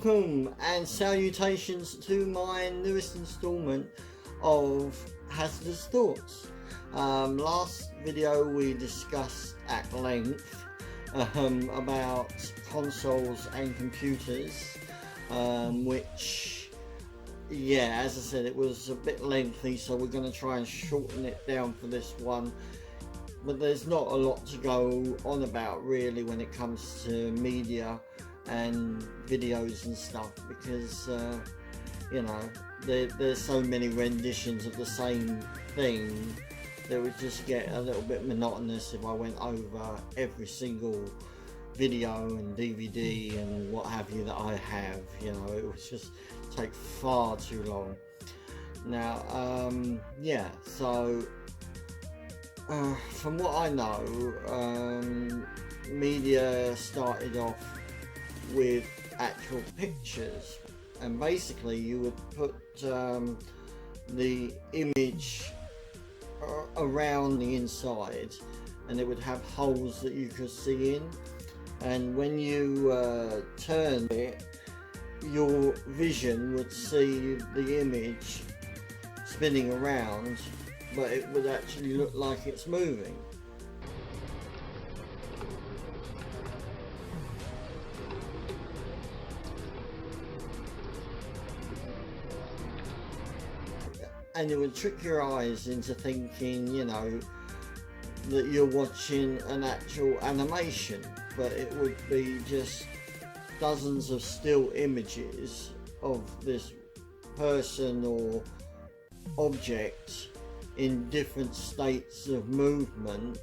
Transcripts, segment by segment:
Welcome and salutations to my newest instalment of Hazardous Thoughts. Last video we discussed at length about consoles and computers, which, yeah, as I said, it was a bit lengthy, so we're going to try and shorten it down for this one. But there's not a lot to go on about really when it comes to media and videos and stuff, because you know, there's so many renditions of the same thing that would just get a little bit monotonous if I went over every single video and DVD and what have you that I have. You know, it would just take far too long. Now yeah, so from what I know, media started off with actual pictures, and basically you would put the image around the inside, and it would have holes that you could see in, and when you turn it, your vision would see the image spinning around, but it would actually look like it's moving. And it would trick your eyes into thinking, you know, that you're watching an actual animation, but it would be just dozens of still images of this person or object in different states of movement,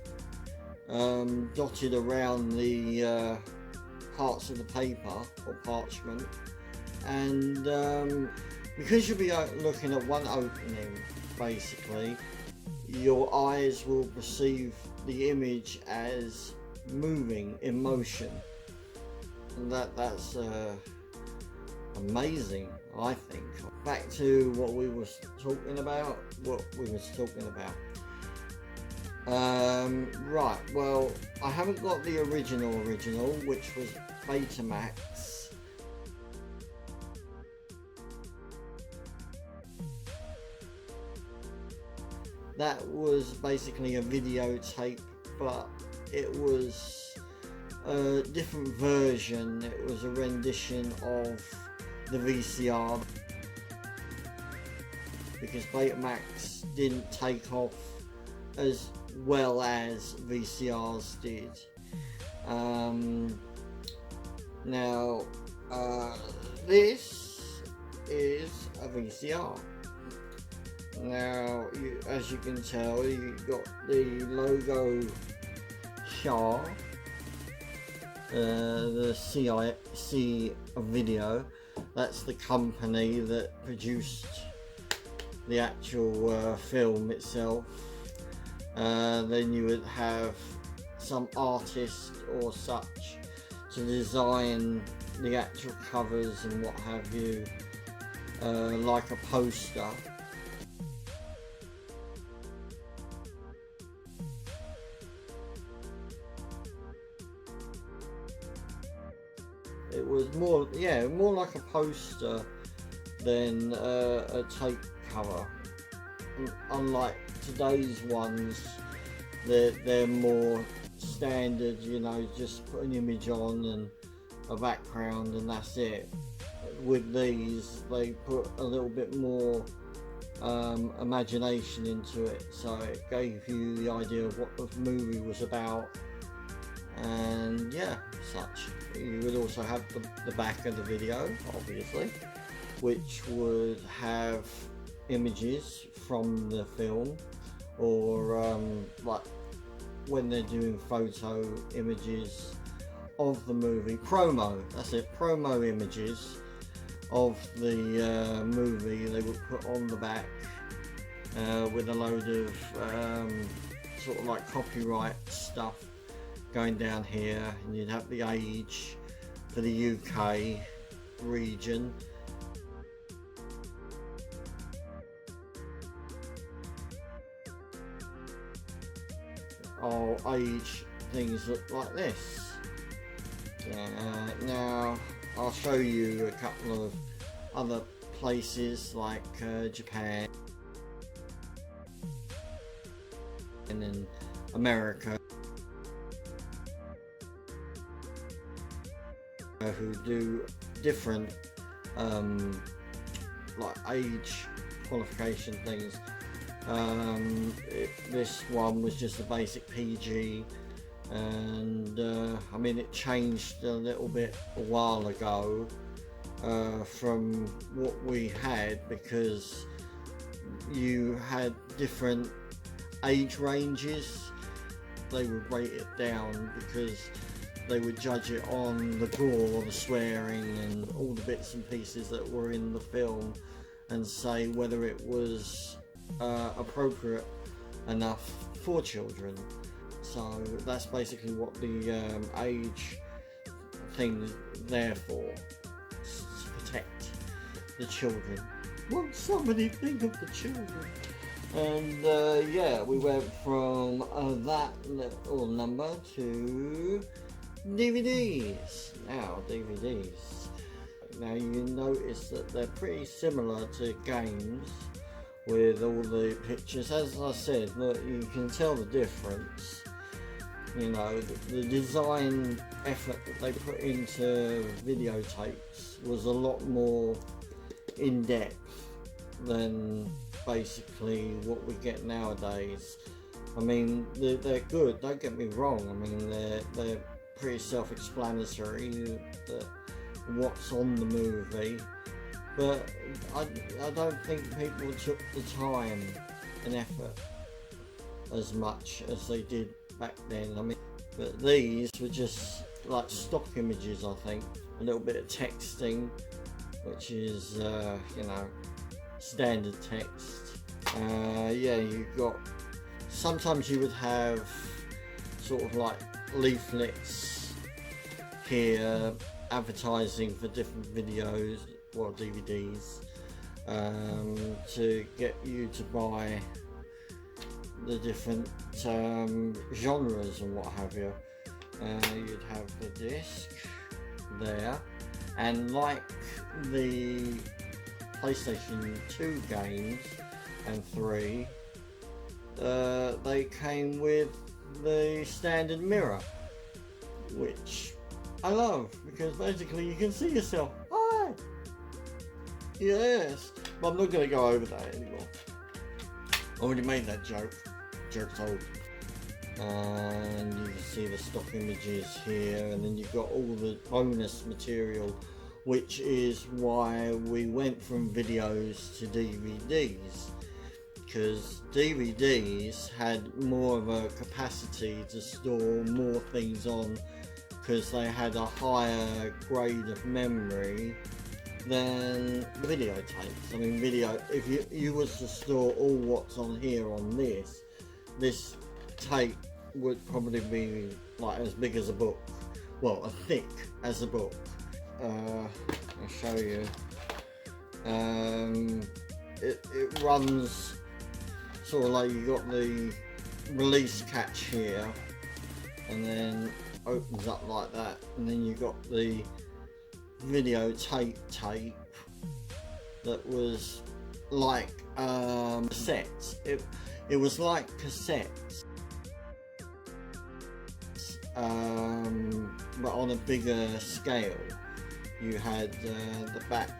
dotted around the parts of the paper or parchment, and because you'll be looking at one opening, basically your eyes will perceive the image as moving in motion, and that's amazing, I think. Back to what we was talking about. Right, well, I haven't got the original, which was Betamax. That was basically a videotape, but it was a different version. It was a rendition of the VCR, because Betamax didn't take off as well as VCRs did. Now this is a VCR. Now, as you can tell, you've got the logo Shaw, the CIC Video. That's the company that produced the actual film itself. Then you would have some artist or such to design the actual covers and what have you, like a poster. It was more like a poster than a tape cover. Unlike today's ones, they're more standard, you know, just put an image on and a background and that's it. With these, they put a little bit more imagination into it, so it gave you the idea of what the movie was about, and yeah, such. You would also have the back of the video, obviously, which would have images from the film, or like when they're doing photo images of the movie, promo, that's it, promo images of the movie they would put on the back, with a load of sort of like copyright stuff going down here, and you'd have the age for the UK region. Age things look like this. Now I'll show you a couple of other places like Japan and in America who do different like age qualification things. This one was just a basic PG, and I mean it changed a little bit a while ago from what we had, because you had different age ranges. They would rate it down because they would judge it on the gore, the swearing and all the bits and pieces that were in the film, and say whether it was appropriate enough for children. So that's basically what the age thing is there for, to protect the children. Won't somebody think of the children? And yeah, we went from that little number to DVDs. Now DVDs. Now you notice that they're pretty similar to games with all the pictures. As I said, look, you can tell the difference. You know, the design effort that they put into videotapes was a lot more in-depth than basically what we get nowadays. I mean, they're good, don't get me wrong. I mean, they're pretty self-explanatory, what's on the movie, but I don't think people took the time and effort as much as they did back then. I mean, but these were just like stock images, I think, a little bit of texting, which is you know, standard text. Yeah, you got, sometimes you would have sort of like leaflets here advertising for different videos or DVDs to get you to buy the different genres and what have you. You'd have the disc there, and like the PlayStation 2 games and 3, they came with the standard mirror, which I love, because basically you can see yourself. Hi! Yes! But I'm not going to go over that anymore. I already made that joke. Joke's old. And you can see the stock images here, and then you've got all the bonus material, which is why we went from videos to DVDs, because DVDs had more of a capacity to store more things on, because they had a higher grade of memory than videotapes. I mean, if you was to store all what's on here on this tape would probably be like as big as a book, well, as thick as a book. I'll show you. It runs sort of like you got the release catch here, and then opens up like that, and then you got the videotape tape that was like cassettes. It was like cassettes, but on a bigger scale. You had the back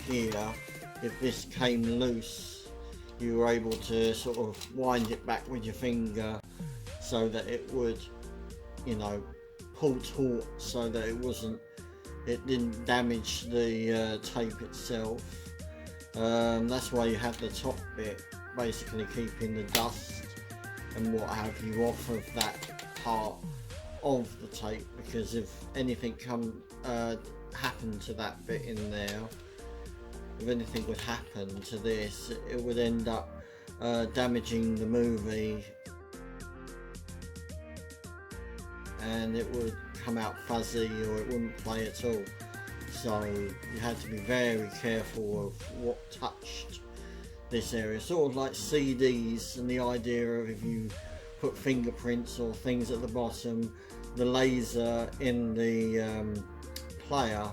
here. If this came loose, you were able to sort of wind it back with your finger so that it would, you know, pull taut, so that it didn't damage the tape itself. That's why you had the top bit basically keeping the dust and what have you off of that part of the tape, because if anything happened to that bit in there, if anything would happen to this, it would end up damaging the movie, and it would come out fuzzy, or it wouldn't play at all. So you had to be very careful of what touched this area, sort of like CDs, and the idea of if you put fingerprints or things at the bottom, the laser in the player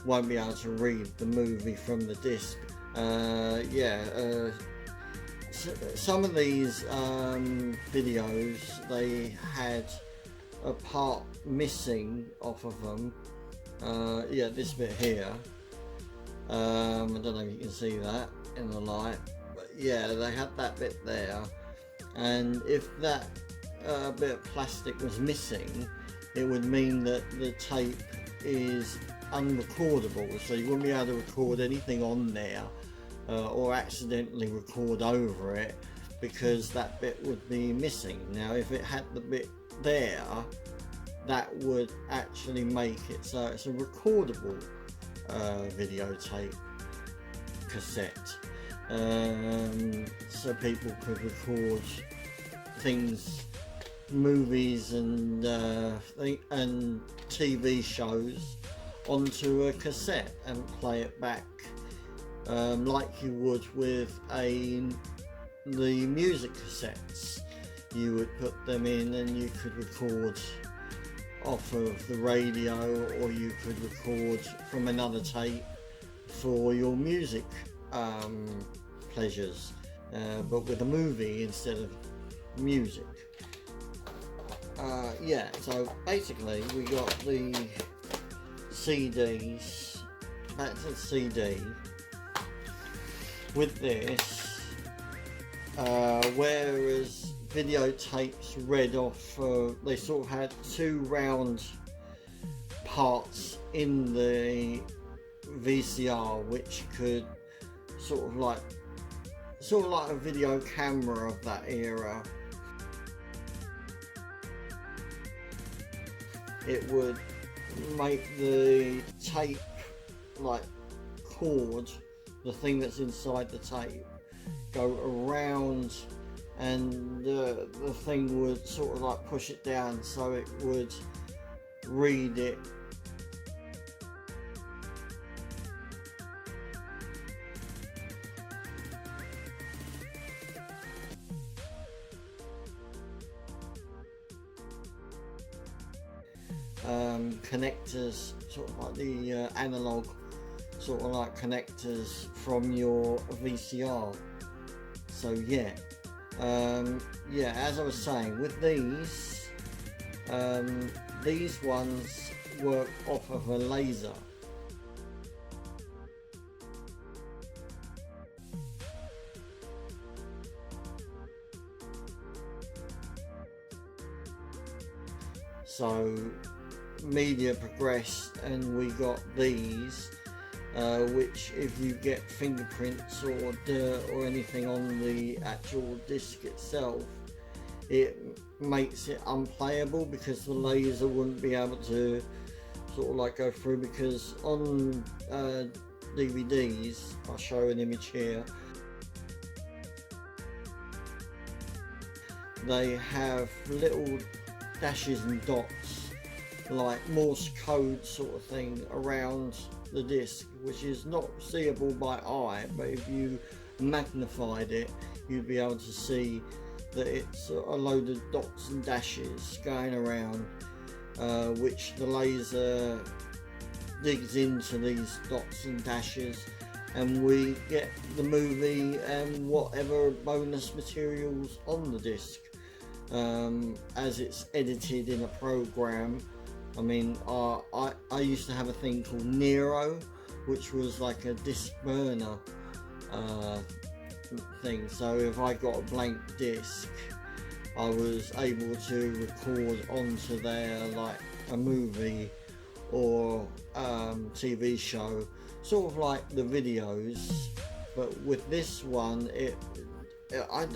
won't be able to read the movie from the disc. Some of these videos, they had a part missing off of them. Yeah, this bit here. I don't know if you can see that in the light, but yeah, they had that bit there, and if that bit of plastic was missing, it would mean that the tape is unrecordable, so you wouldn't be able to record anything on there or accidentally record over it, because that bit would be missing. Now if it had the bit there, that would actually make it so it's a recordable videotape cassette, so people could record things, movies and TV shows onto a cassette and play it back like you would with the music cassettes. You would put them in and you could record off of the radio, or you could record from another tape for your music pleasures, but with a movie instead of music. Yeah, so basically we got the CDs, back to the CD. With this, whereas videotapes read off, they sort of had two round parts in the VCR, which could sort of like a video camera of that era. It would make the tape like cord, the thing that's inside the tape, go around, and the thing would sort of like push it down so it would read it. Connectors, sort of like the analog sort of like connectors from your VCR. So yeah, yeah, as I was saying, with these ones work off of a laser. So media progressed and we got these, which if you get fingerprints or dirt or anything on the actual disc itself, it makes it unplayable, because the laser wouldn't be able to sort of like go through, because on DVDs, I'll show an image here, they have little dashes and dots like Morse code sort of thing around the disc, which is not seeable by eye, but if you magnified it, you'd be able to see that it's a load of dots and dashes going around, which the laser digs into these dots and dashes, and we get the movie and whatever bonus materials on the disc as it's edited in a program. I mean, I used to have a thing called Nero, which was like a disc burner thing. So if I got a blank disc, I was able to record onto there like a movie or TV show, sort of like the videos. But with this one, I'm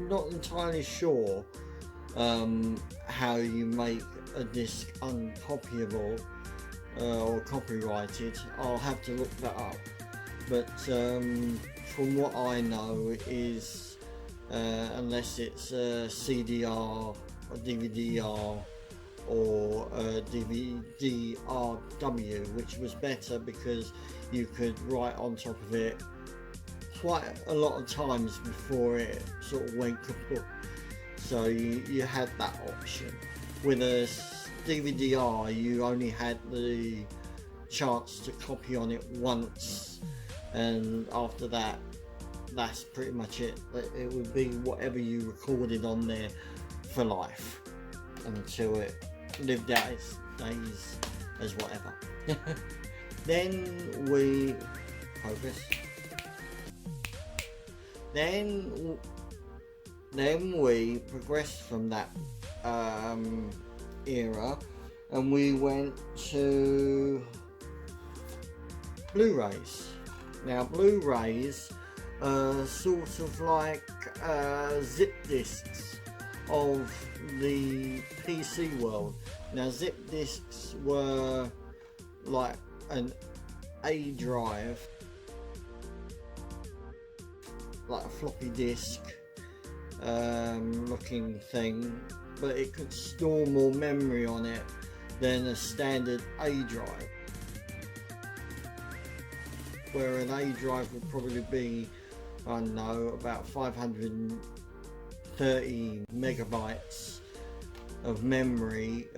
not entirely sure how you make a disc uncopyable or copyrighted. I'll have to look that up, but from what I know is unless it's a CDR, a DVD-R, or a DVD-RW, which was better because you could write on top of it quite a lot of times before it sort of went kaput. So you had that option. With a DVD-R, you only had the chance to copy on it once, and after that, that's pretty much it. It would be whatever you recorded on there for life until it lived out its days as whatever. Then we focus. Then we progressed from that era, and we went to Blu-rays. Now Blu-rays are sort of like zip discs of the PC world. Now zip discs were like an A drive, like a floppy disk looking thing, but it could store more memory on it than a standard A drive, where an A drive would probably be, I don't know, about 530 megabytes of memory.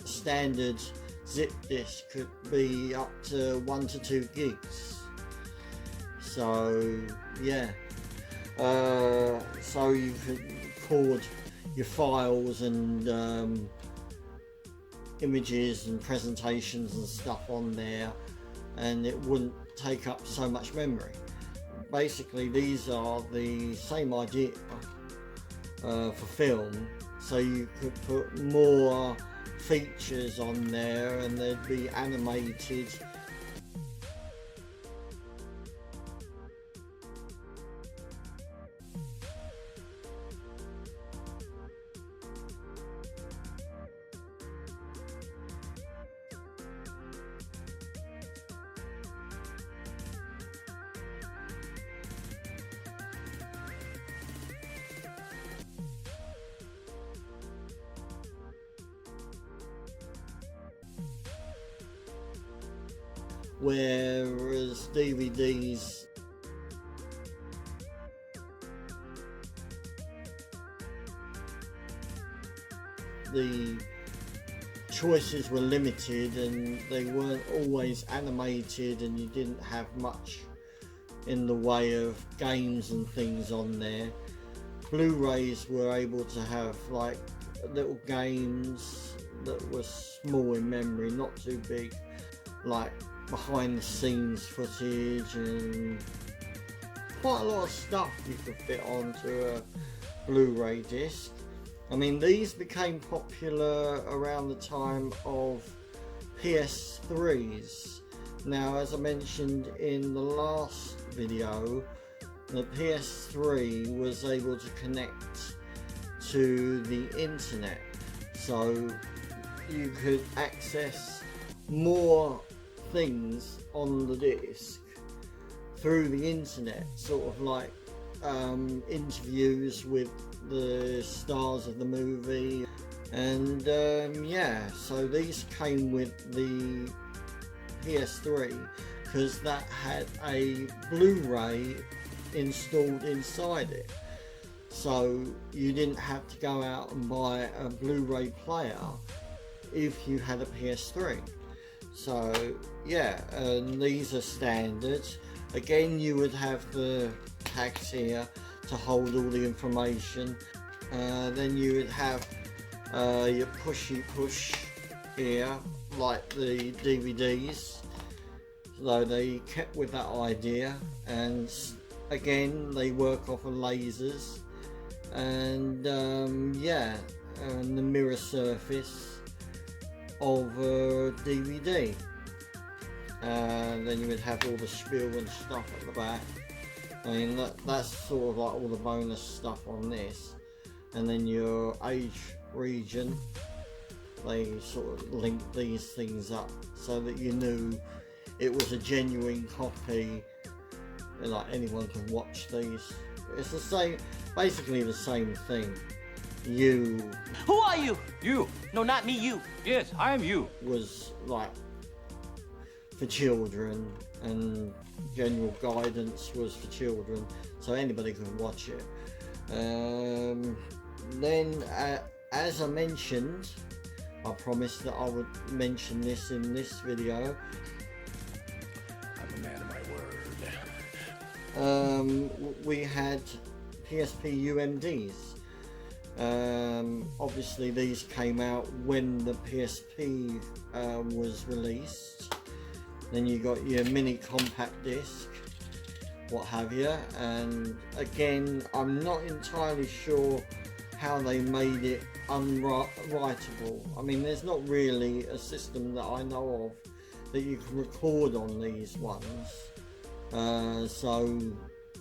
Standard zip disk could be up to 1 to 2 gigs. So yeah, so you could record your files and images and presentations and stuff on there, and it wouldn't take up so much memory. Basically, these are the same idea for film, so you could put more features on there and they'd be animated. Whereas DVDs, the choices were limited and they weren't always animated, and you didn't have much in the way of games and things on there. Blu-rays were able to have like little games that were small in memory, not too big, like behind the scenes footage and quite a lot of stuff you could fit onto a Blu-ray disc. I mean, these became popular around the time of PS3s. Now, as I mentioned in the last video, the PS3 was able to connect to the internet, so you could access more things on the disc through the internet, sort of like interviews with the stars of the movie, and yeah, so these came with the PS3 because that had a Blu-ray installed inside it, so you didn't have to go out and buy a Blu-ray player if you had a PS3. So yeah, and these are standard. Again, you would have the tags here to hold all the information. Then you would have your pushy push here, like the DVDs. So they kept with that idea, and again they work off of lasers, and yeah, and the mirror surface of a DVD. Then you would have all the spiel and stuff at the back. I mean, that's sort of like all the bonus stuff on this. And then your age region, they sort of linked these things up so that you knew it was a genuine copy, and like anyone can watch these. It's the same, basically the same thing. You. Who are you? You. No, not me, you. Yes, I am you. Was like for children, and general guidance was for children, so anybody could watch it. Then, as I mentioned, I promised that I would mention this in this video. I'm a man of my word. We had PSP UMDs. Obviously these came out when the PSP was released. Then you got your mini compact disc, what have you, and again I'm not entirely sure how they made it unwritable. I mean, there's not really a system that I know of that you can record on these ones, so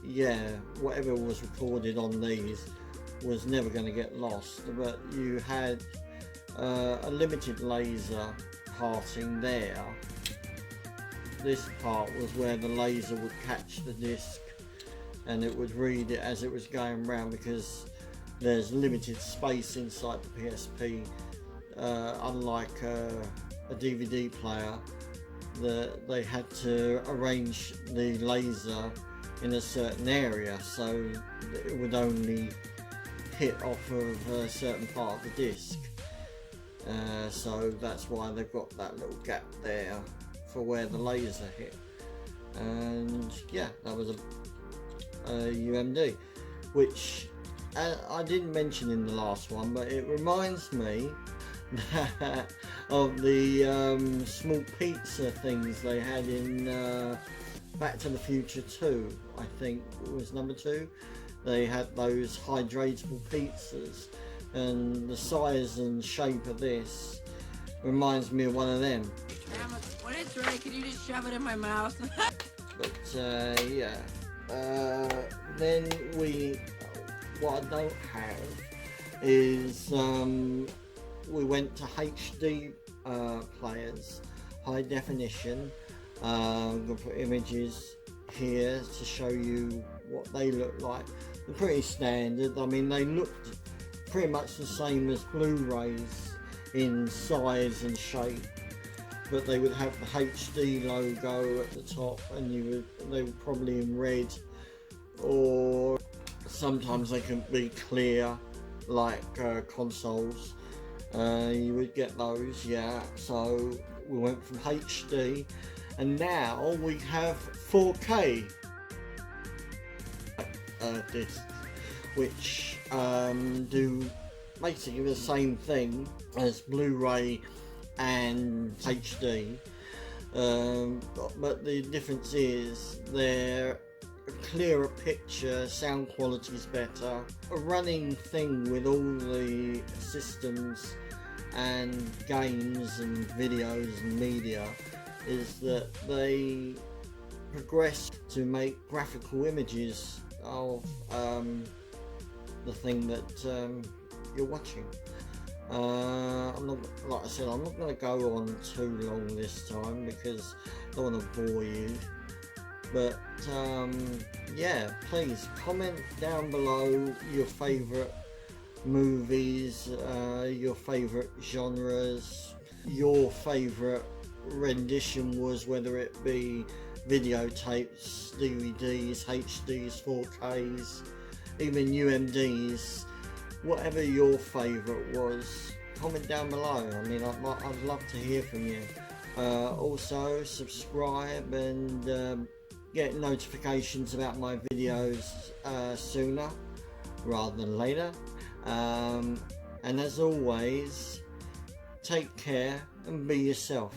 yeah, whatever was recorded on these was never going to get lost. But you had a limited laser parting there. This part was where the laser would catch the disc and it would read it as it was going round, because there's limited space inside the PSP, unlike a DVD player. They had to arrange the laser in a certain area so that it would only hit off of a certain part of the disc. So that's why they've got that little gap there for where the laser hit. And yeah, that was a UMD, which I didn't mention in the last one, but it reminds me of the small pizza things they had in Back to the Future 2, I think it was number 2. They had those hydratable pizzas, and the size and shape of this reminds me of one of them. When it's ready, can you just shove it in my mouth? But yeah, then what I don't have is we went to HD players, high definition. I'm going to put images here to show you what they look like. They're pretty standard. I mean, they looked pretty much the same as Blu-rays in size and shape, but they would have the HD logo at the top, and they were probably in red, or sometimes they can be clear like consoles. You would get those, yeah. So we went from HD, and now we have 4K discs, which do basically the same thing as Blu-ray and HD, but the difference is they're a clearer picture, sound quality is better. A running thing with all the systems and games and videos and media is that they progress to make graphical images of the thing that you're watching. I'm not, like I said, I'm not going to go on too long this time because I don't want to bore you. But yeah, please comment down below your favourite movies, your favourite genres, your favourite rendition was, whether it be videotapes, DVDs, HDs, 4Ks, even UMDs. Whatever your favourite was, comment down below. I mean, I'd love to hear from you. Also, subscribe and get notifications about my videos sooner rather than later. And as always, take care and be yourself.